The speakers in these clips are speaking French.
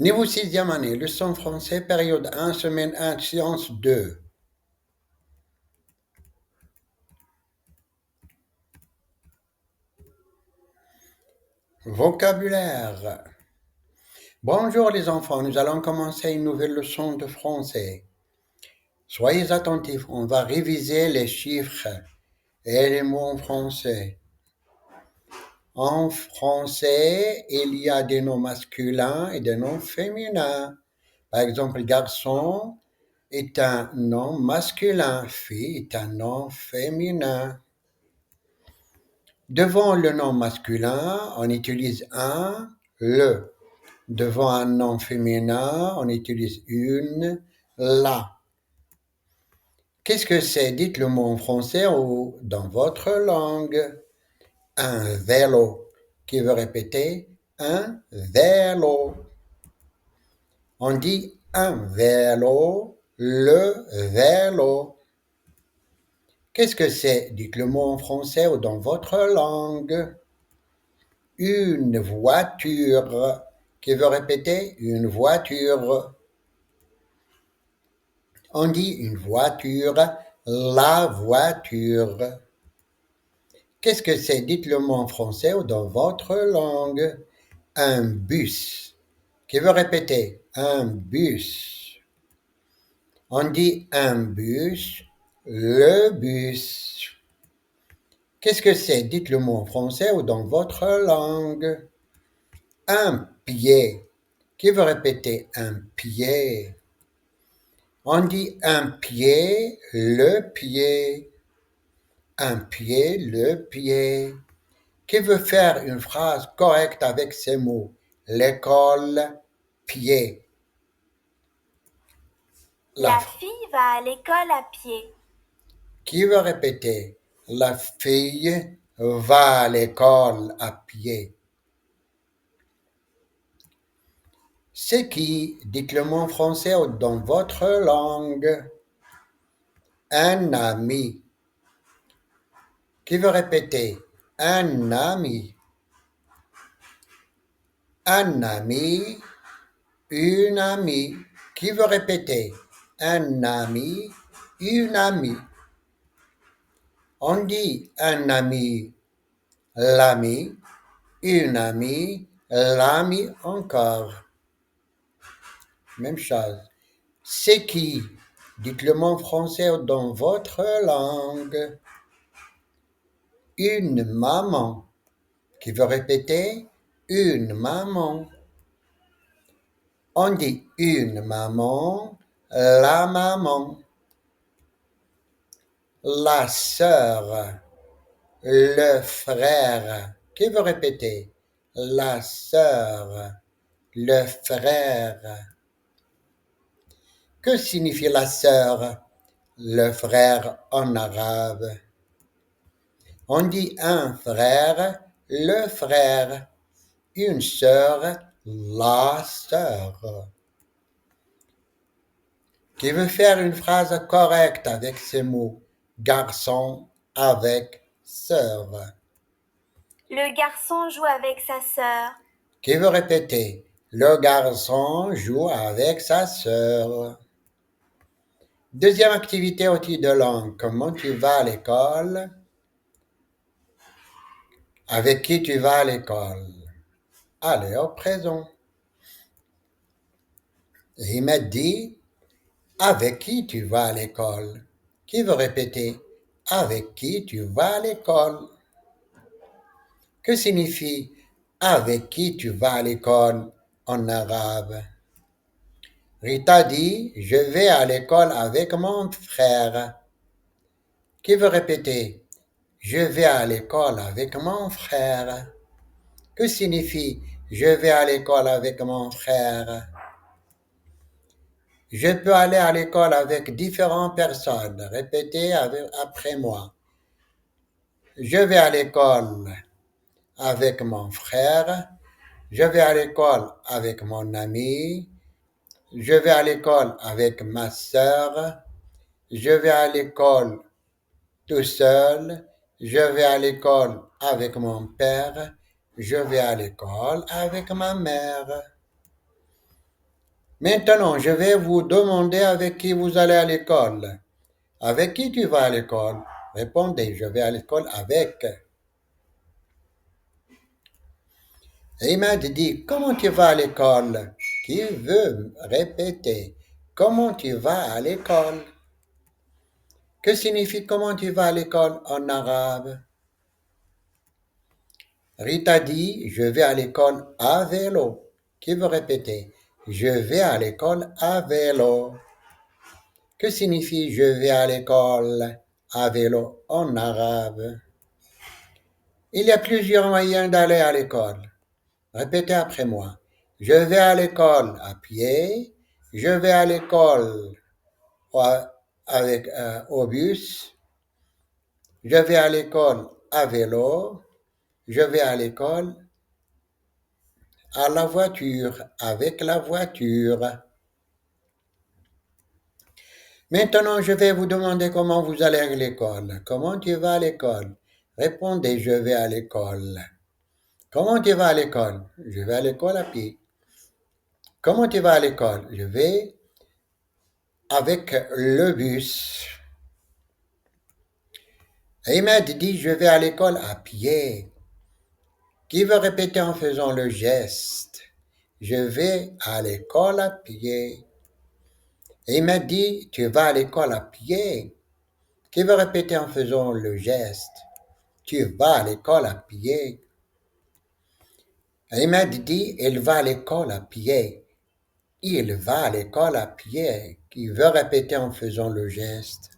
Niveau sixième année, leçon français, période 1, semaine 1, séance 2. Vocabulaire. Bonjour les enfants, nous allons commencer une nouvelle leçon de français. Soyez attentifs, on va réviser les chiffres et les mots en français. En français, il y a des noms masculins et des noms féminins. Par exemple, garçon est un nom masculin, fille est un nom féminin. Devant le nom masculin, on utilise un, le. Devant un nom féminin, on utilise une, la. Qu'est-ce que c'est? Dites le mot en français ou dans votre langue. Un vélo. Qui veut répéter? Un vélo. On dit un vélo, le vélo. Qu'est-ce que c'est? Dites le mot en français ou dans votre langue. Une voiture. Qui veut répéter? Une voiture. On dit une voiture, la voiture. Qu'est-ce que c'est? Dites le mot en français ou dans votre langue. Un bus. Qui veut répéter? Un bus. On dit un bus, le bus. Qu'est-ce que c'est? Dites le mot en français ou dans votre langue. Un pied. Qui veut répéter? Un pied. On dit un pied, le pied. Un pied, le pied. Qui veut faire une phrase correcte avec ces mots? L'école, pied. La fille va à l'école à pied. Qui veut répéter? La fille va à l'école à pied. C'est qui? Dites le mot en français ou dans votre langue. Un ami. Qui veut répéter? Un ami. Un ami, une amie. Qui veut répéter? Un ami, une amie. On dit un ami, l'ami, une amie, l'ami encore. Même chose. C'est qui? Dites le mot en français ou dans votre langue. Une maman. Qui veut répéter? Une maman. On dit une maman, la maman. La sœur, le frère. Qui veut répéter? La sœur, le frère. Que signifie la sœur, le frère en arabe? On dit un frère, le frère. Une sœur, la sœur. Qui veut faire une phrase correcte avec ces mots? Garçon avec sœur. Le garçon joue avec sa sœur. Qui veut répéter? Le garçon joue avec sa sœur. Deuxième activité outil de langue. Comment tu vas à l'école? Avec qui tu vas à l'école? Allez, au présent. Il m'a dit, avec qui tu vas à l'école? Qui veut répéter? Avec qui tu vas à l'école? Que signifie avec qui tu vas à l'école en arabe? Rita dit, je vais à l'école avec mon frère. Qui veut répéter? Je vais à l'école avec mon frère. Que signifie je vais à l'école avec mon frère? Je peux aller à l'école avec différentes personnes. Répétez après moi. Je vais à l'école avec mon frère. Je vais à l'école avec mon ami. Je vais à l'école avec ma sœur. Je vais à l'école tout seul. Je vais à l'école avec mon père. Je vais à l'école avec ma mère. Maintenant, je vais vous demander avec qui vous allez à l'école. Avec qui tu vas à l'école? Répondez, je vais à l'école avec. Imad dit, comment tu vas à l'école? Qui veut répéter? Comment tu vas à l'école? Que signifie comment tu vas à l'école en arabe? Rita dit, je vais à l'école à vélo. Qui veut répéter? Je vais à l'école à vélo. Que signifie je vais à l'école à vélo en arabe? Il y a plusieurs moyens d'aller à l'école. Répétez après moi. Je vais à l'école à pied. Je vais à l'école au bus. Je vais à l'école à vélo. Je vais à l'école à la voiture, avec la voiture. Maintenant, je vais vous demander comment vous allez à l'école. Comment tu vas à l'école? Répondez, je vais à l'école. Comment tu vas à l'école? Je vais à l'école à pied. Comment tu vas à l'école? Je vais avec le bus. Ahmed dit, je vais à l'école à pied. Qui veut répéter en faisant le geste? Je vais à l'école à pied. Ahmed dit, tu vas à l'école à pied. Qui veut répéter en faisant le geste? Tu vas à l'école à pied. Ahmed dit, il va à l'école à pied. Il va à l'école à pied. Qui veut répéter en faisant le geste?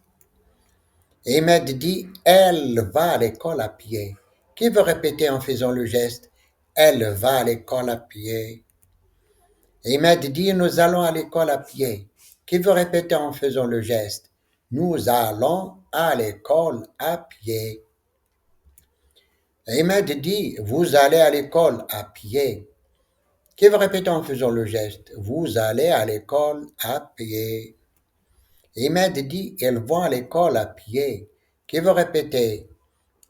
Ahmed dit, elle va à l'école à pied. Qui veut répéter en faisant le geste? Elle va à l'école à pied. Ahmed dit, nous allons à l'école à pied. Qui veut répéter en faisant le geste? Nous allons à l'école à pied. Ahmed dit, vous allez à l'école à pied. Qui veut répéter en faisant le geste? Vous allez à l'école à pied. Ahmed dit, ils vont à l'école à pied. Qui veut répéter?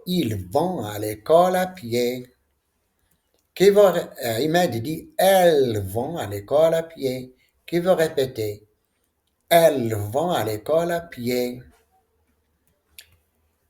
Ils vont à l'école à pied. Ahmed dit, elles vont à l'école à pied. Qui veut répéter? Elles vont à l'école à pied.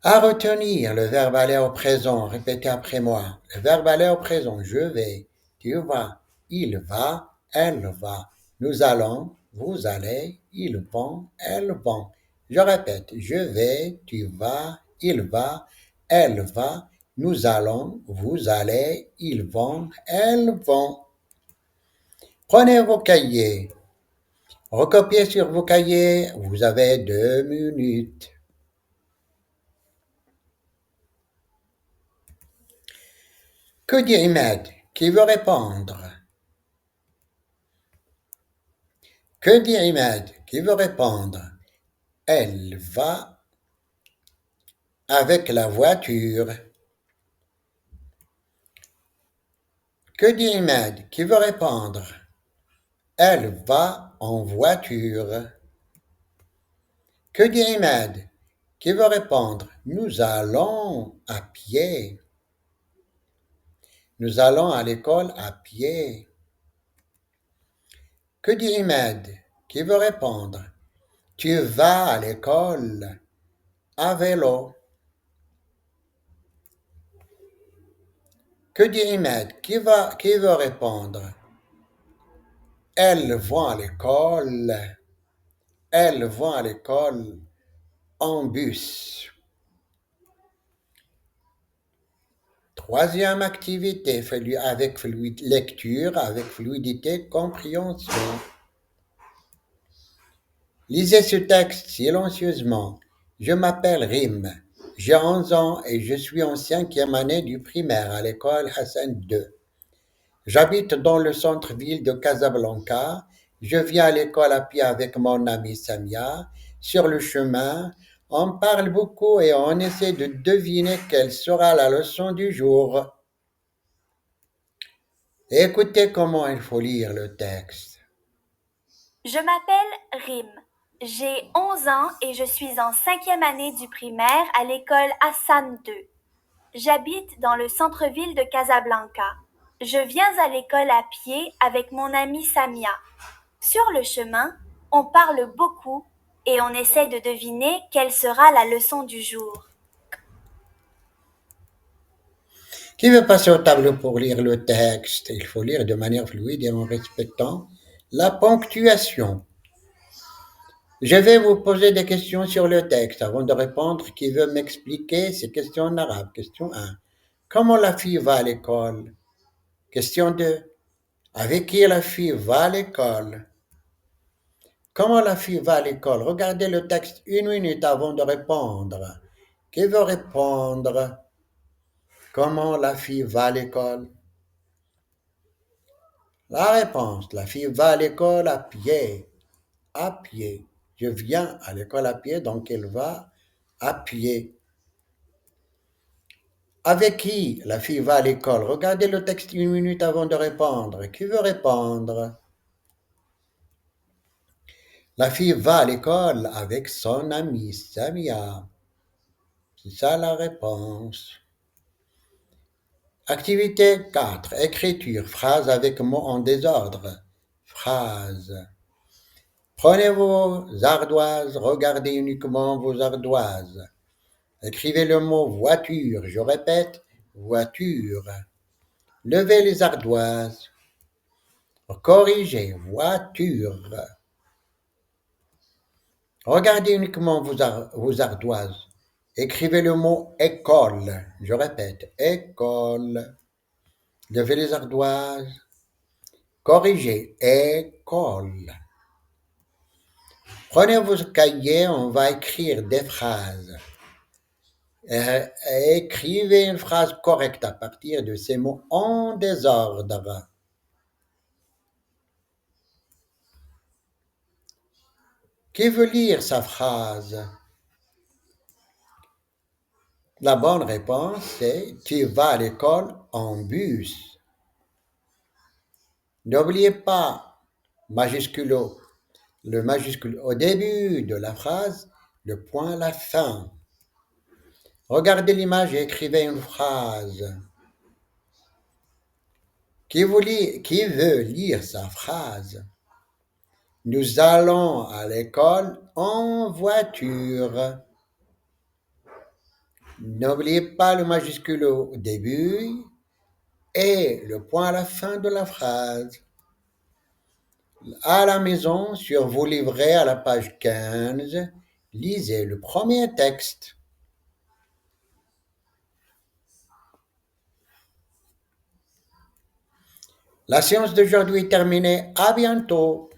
À retenir le verbe aller au présent. Répétez après moi. Le verbe aller au présent. Je vais, tu vas, il va, elle va. Nous allons, vous allez, ils vont, elles vont. Je répète. Je vais, tu vas, il va, elle va. Nous allons, vous allez, ils vont, elles vont. Prenez vos cahiers. Recopiez sur vos cahiers. Vous avez 2 minutes. Que dit Ahmed? Qui veut répondre? Que dit Ahmed? Qui veut répondre? Elle va avec la voiture. Que dit Ahmed? Qui veut répondre? Elle va en voiture. Que dit Ahmed? Qui veut répondre? Nous allons à pied. Nous allons à l'école à pied. Que dit Ahmed? Qui veut répondre? Tu vas à l'école à vélo. Que dit Ahmed? Qui veut répondre? Elles vont à l'école. Elles vont à l'école en bus. Troisième activité, avec lecture, avec fluidité, compréhension. Lisez ce texte silencieusement. Je m'appelle Rim. J'ai 11 ans et je suis en 5e année du primaire à l'école Hassan II. J'habite dans le centre-ville de Casablanca. Je viens à l'école à pied avec mon amie Samia. Sur le chemin, on parle beaucoup et on essaie de deviner quelle sera la leçon du jour. Écoutez comment il faut lire le texte. Je m'appelle Rim. J'ai 11 ans et je suis en 5e année du primaire à l'école Hassan II. J'habite dans le centre-ville de Casablanca. Je viens à l'école à pied avec mon amie Samia. Sur le chemin, on parle beaucoup et on essaie de deviner quelle sera la leçon du jour. Qui veut passer au tableau pour lire le texte? Il faut lire de manière fluide et en respectant la ponctuation. Je vais vous poser des questions sur le texte. Avant de répondre, qui veut m'expliquer ces questions en arabe? Question 1. Comment la fille va à l'école? Question 2. Avec qui la fille va à l'école? Comment la fille va à l'école? Regardez le texte 1 minute avant de répondre. Qui veut répondre? Comment la fille va à l'école? La réponse, la fille va à l'école à pied. À pied. Je viens à l'école à pied, donc elle va à pied. Avec qui la fille va à l'école? Regardez le texte 1 minute avant de répondre. Qui veut répondre? La fille va à l'école avec son amie Samia. C'est ça la réponse. Activité 4. Écriture. Phrase avec mots en désordre. Phrase. Prenez vos ardoises, regardez uniquement vos ardoises. Écrivez le mot voiture. Je répète, voiture. Levez les ardoises. Corrigez, voiture. Regardez uniquement vos ardoises. Écrivez le mot école. Je répète, école. Levez les ardoises. Corrigez, école. Prenez vos cahiers, on va écrire des phrases. Écrivez une phrase correcte à partir de ces mots en désordre. Qui veut lire sa phrase? La bonne réponse, c'est tu vas à l'école en bus. N'oubliez pas le majuscule au début de la phrase, le point à la fin. Regardez l'image et écrivez une phrase. Qui veut lire sa phrase? Nous allons à l'école en voiture. N'oubliez pas le majuscule au début et le point à la fin de la phrase. À la maison, sur vos livrets à la page 15, lisez le premier texte. La séance d'aujourd'hui est terminée. À bientôt.